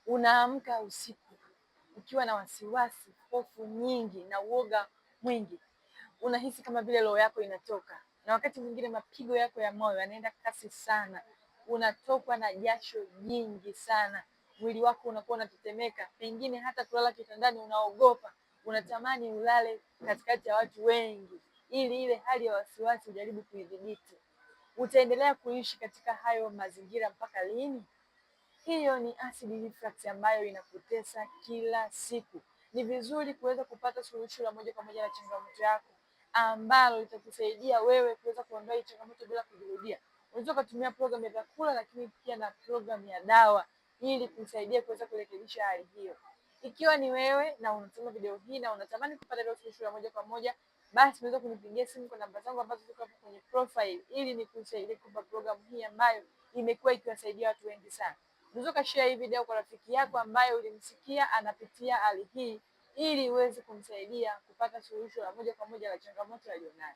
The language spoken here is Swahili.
Unaamka usiku ukiwa na wasiwasi, hofu nyingi na uoga mwingi. Unahisi kama vile roho yako inatoka, na wakati mwingine mapigo yako ya moyo yanaenda kasi sana. Unatokwa na jasho jingi sana, mwili wako unakuwa unatetemeka, pengine hata kulala kitandani unaogopa. Unatamani ulale katikati ya watu wengi, ili ile hali ya wasiwasi ujaribu kuidhibiti. Utaendelea kuishi katika hayo mazingira mpaka lini? Hiyo ni acid reflux ambayo inakutesa kila siku. Ni vizuri kuweza kupata suluhisho la moja kwa moja la changamoto yako, ambalo litakusaidia wewe kuweza kuondoa hii changamoto bila kujirudia. Unaweza kutumia program ya vyakula, lakini pia na program ya dawa, ili kusaidia kuweza kurekebisha hali hiyo. Ikiwa ni wewe na unatazama video hii na unatamani kupata suluhisho la moja kwa moja, basi unaweza kunipigia simu kwa namba zangu ambazo ziko hapo kwenye profile, ili nikusaidie kupa program hii ambayo imekuwa ikiwasaidia watu wengi sana. Unaweza kushare hii video kwa rafiki yako ambaye ulimsikia anapitia hali hii, ili uweze kumsaidia kupata suluhisho la moja kwa moja la changamoto aliyonayo.